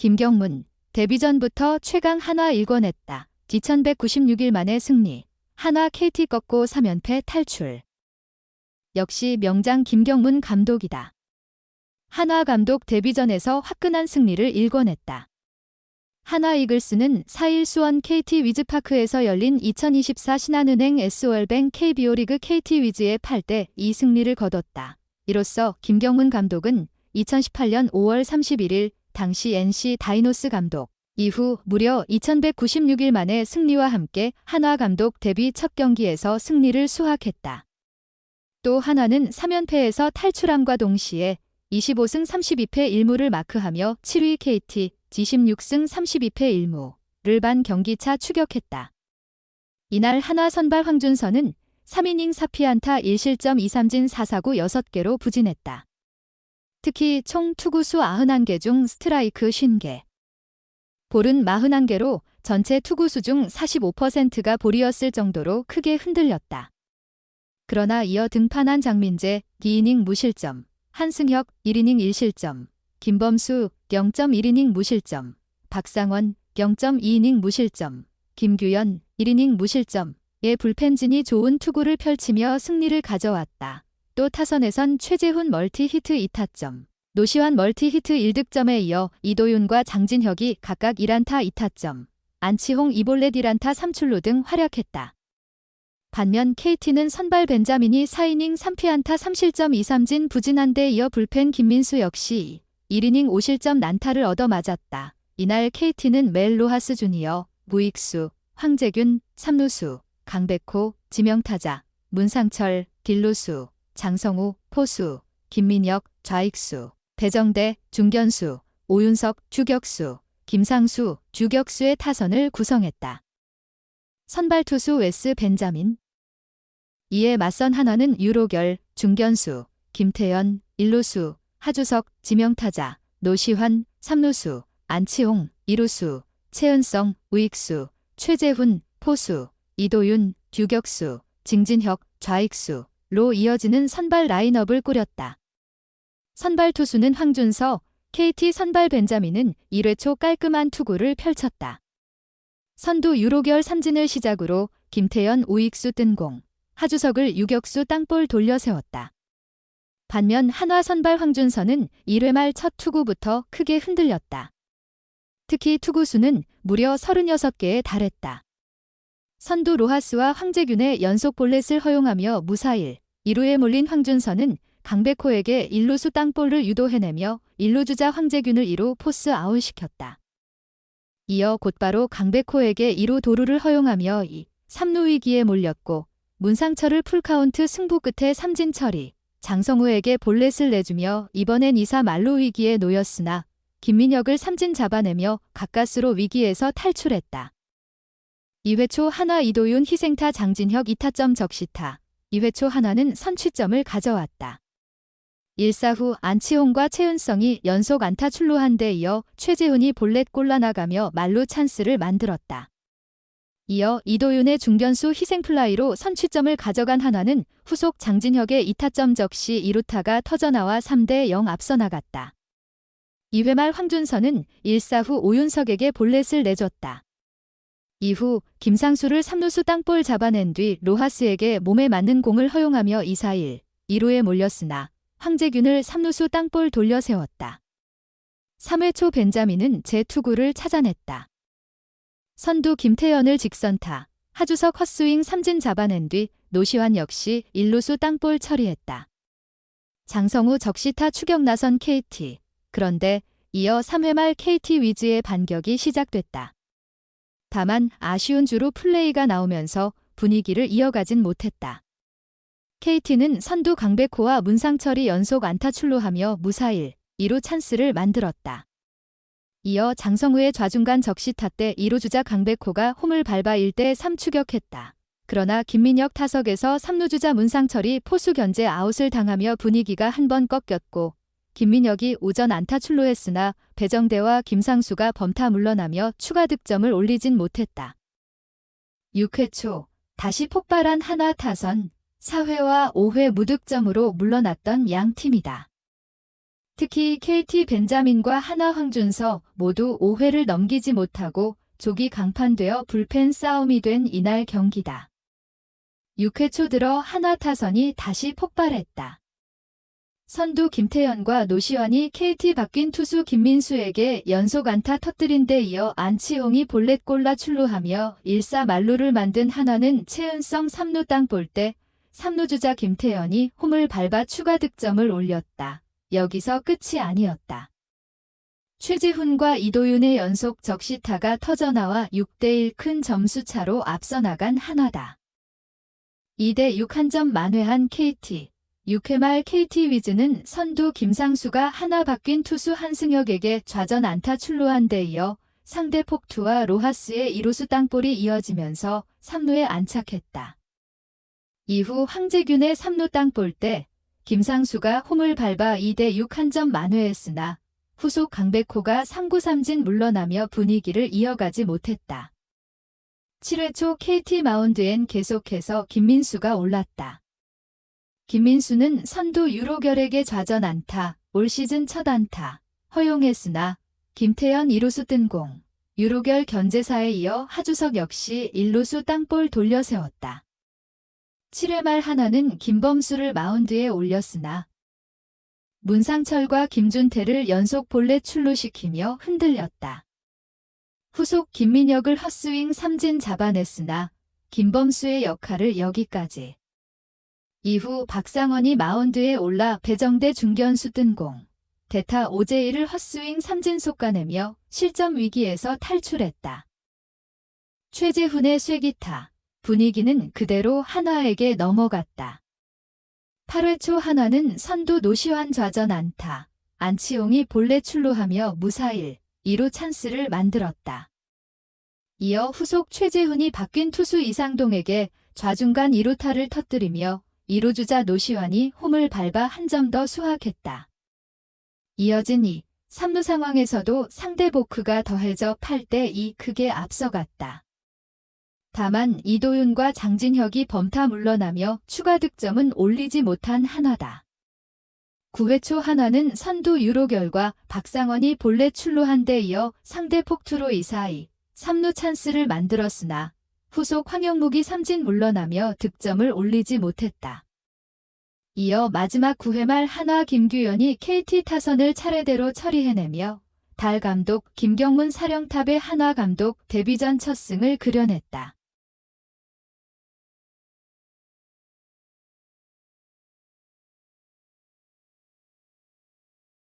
김경문, 데뷔전부터 최강 한화 일궈냈다. 2196일 만에 승리. 한화 KT 꺾고 3연패 탈출. 역시 명장 김경문 감독이다. 한화 감독 데뷔전에서 화끈한 승리를 일궈냈다. 한화 이글스는 4일 수원 KT 위즈파크에서 열린 2024 신한은행 SOL뱅 KBO 리그 KT 위즈의 8대2 승리를 거뒀다. 이로써 김경문 감독은 2018년 5월 31일 당시 NC 다이노스 감독 이후 무려 2196일 만에 승리와 함께 한화 감독 데뷔 첫 경기에서 승리를 수확했다. 또 한화는 3연패에서 탈출함과 동시에 25승 32패 1무를 마크하며 7위 KT G16승 32패 1무를 반 경기차 추격했다. 이날 한화 선발 황준서는 3이닝 4피안타 1실점 2삼진 4사구 6개로 부진했다. 특히 총 투구수 91개 중 스트라이크 50개. 볼은 41개로 전체 투구수 중 45%가 볼이었을 정도로 크게 흔들렸다. 그러나 이어 등판한 장민재 2이닝 무실점, 한승혁 1이닝 1실점, 김범수 0.1이닝 무실점, 박상원 0.2이닝 무실점, 김규현 1이닝 무실점의 불펜진이 좋은 투구를 펼치며 승리를 가져왔다. 또 타선에선 최재훈 멀티히트 2타점, 노시환 멀티히트 1득점에 이어 이도윤과 장진혁이 각각 1안타 2타점, 안치홍 2볼넷 1안타 3출루 등 활약했다. 반면 KT는 선발 벤자민이 4이닝 3피안타 3실점 2삼진 부진한 데 이어 불펜 김민수 역시 1이닝 5실점 난타를 얻어맞았다. 이날 KT는 멜 로하스 주니어, 무익수, 황재균, 삼루수, 강백호, 지명타자, 문상철, 딜루수, 장성우, 포수, 김민혁, 좌익수, 배정대, 중견수, 오윤석, 주격수, 김상수, 주격수의 타선을 구성했다. 선발 투수 웨스 벤자민. 이에 맞선 한화는 유로결, 중견수, 김태현, 일루수, 하주석, 지명타자, 노시환, 삼루수, 안치홍, 이루수, 최은성, 우익수, 최재훈, 포수, 이도윤, 유격수, 징진혁, 좌익수로 이어지는 선발 라인업을 꾸렸다. 선발 투수는 황준서, KT 선발 벤자민은 1회 초 깔끔한 투구를 펼쳤다. 선두 유로결 삼진을 시작으로 김태현 우익수 뜬공, 하주석을 유격수 땅볼 돌려 세웠다. 반면 한화 선발 황준서는 1회 말 첫 투구부터 크게 흔들렸다. 특히 투구수는 무려 36개에 달했다. 선두 로하스와 황재균의 연속 볼넷을 허용하며 무사일 2루에 몰린 황준서는 강백호에게 1루수 땅볼을 유도해내며 1루주자 황재균을 2루 포스 아웃시켰다. 이어 곧바로 강백호에게 2루 도루를 허용하며 3루 위기에 몰렸고 문상철을 풀카운트 승부 끝에 삼진 처리, 장성우에게 볼넷을 내주며 이번엔 2사 만루 위기에 놓였으나 김민혁을 삼진 잡아내며 가까스로 위기에서 탈출했다. 2회 초 한화 이도윤 희생타 장진혁 2타점 적시타, 2회 초 한화는 선취점을 가져왔다. 1사 후 안치홍과 최은성이 연속 안타 출루한 데 이어 최재훈이 볼넷 골라나가며 만루 찬스를 만들었다. 이어 이도윤의 중견수 희생플라이로 선취점을 가져간 한화는 후속 장진혁의 2타점 적시 2루타가 터져나와 3대0 앞서 나갔다. 2회 말 황준서는 1사 후 오윤석에게 볼넷을 내줬다. 이후 김상수를 3루수 땅볼 잡아낸 뒤 로하스에게 몸에 맞는 공을 허용하며 2사1, 2루에 몰렸으나 황재균을 3루수 땅볼 돌려 세웠다. 3회 초 벤자민은 제2구를 찾아냈다. 선두 김태현을 직선타, 하주석 헛스윙 삼진 잡아낸 뒤 노시환 역시 1루수 땅볼 처리했다. 장성우 적시타 추격 나선 KT. 그런데 이어 3회 말 KT 위즈의 반격이 시작됐다. 다만 아쉬운 주루 플레이가 나오면서 분위기를 이어가진 못했다. KT는 선두 강백호와 문상철이 연속 안타 출루하며 무사일 2루 찬스를 만들었다. 이어 장성우의 좌중간 적시타 때 2루 주자 강백호가 홈을 밟아 1대3 추격했다. 그러나 김민혁 타석에서 3루 주자 문상철이 포수 견제 아웃을 당하며 분위기가 한 번 꺾였고 김민혁이 오전 안타 출루했으나 배정대와 김상수가 범타 물러나며 추가 득점을 올리진 못했다. 6회 초 다시 폭발한 한화 타선, 4회와 5회 무득점으로 물러났던 양 팀이다. 특히 KT 벤자민과 하나 황준서 모두 5회를 넘기지 못하고 조기 강판되어 불펜 싸움이 된 이날 경기다. 6회 초 들어 하나 타선이 다시 폭발했다. 선두 김태현과 노시환이 KT 바뀐 투수 김민수에게 연속 안타 터뜨린 데 이어 안치홍이 볼넷골라 출루하며 1사 만루를 만든 하나는 최은성 3루 땅 볼 때 3루 주자 김태현이 홈을 밟아 추가 득점을 올렸다. 여기서 끝이 아니었다. 최지훈과 이도윤의 연속 적시타가 터져나와 6대1 큰 점수차로 앞서 나간 하나다. 2대6 한 점 만회한 KT. 6회 말 KT 위즈는 선두 김상수가 하나 바뀐 투수 한승혁에게 좌전 안타 출루한 데 이어 상대 폭투와 로하스의 2루수 땅볼이 이어지면서 3루에 안착했다. 이후 황재균의 3루 땅볼 때 김상수가 홈을 밟아 2대6 한 점 만회했으나 후속 강백호가 3구 3진 물러나며 분위기를 이어가지 못했다. 7회 초 KT 마운드엔 계속해서 김민수가 올랐다. 김민수는 선두 유로결에게 좌전 안타, 올 시즌 첫 안타, 허용했으나 김태현 2루수 뜬공, 유로결 견제사에 이어 하주석 역시 1루수 땅볼 돌려 세웠다. 7회 말 하나는 김범수를 마운드에 올렸으나 문상철과 김준태를 연속 볼넷 출루시키며 흔들렸다. 후속 김민혁을 헛스윙 삼진 잡아냈으나 김범수의 역할을 여기까지. 이후 박상원이 마운드에 올라 배정대 중견수 뜬공, 대타 오재일을 헛스윙 삼진 솎아내며 실점 위기에서 탈출했다. 최재훈의 쐐기타, 분위기는 그대로 하나에게 넘어갔다. 8회 초 하나는 선두 노시환 좌전 안타, 안치홍이 볼넷 출루하며 무사일, 2루 찬스를 만들었다. 이어 후속 최재훈이 바뀐 투수 이상동에게 좌중간 2루타를 터뜨리며 2루 주자 노시환이 홈을 밟아 한 점 더 수확했다. 이어진 2, 3루 상황에서도 상대 보크가 더해져 8대2 크게 앞서갔다. 다만 이도윤과 장진혁이 범타 물러나며 추가 득점은 올리지 못한 하나다. 9회 초 하나는 선두 유로결과 박상원이 볼넷 출루한 데 이어 상대 폭투로 2-2, 3루 찬스를 만들었으나 후속 황영묵이 삼진 물러나며 득점을 올리지 못했다. 이어 마지막 9회 말 하나 김규현이 KT 타선을 차례대로 처리해내며 달 감독 김경문 사령탑의 하나 감독 데뷔 전 첫 승을 그려냈다.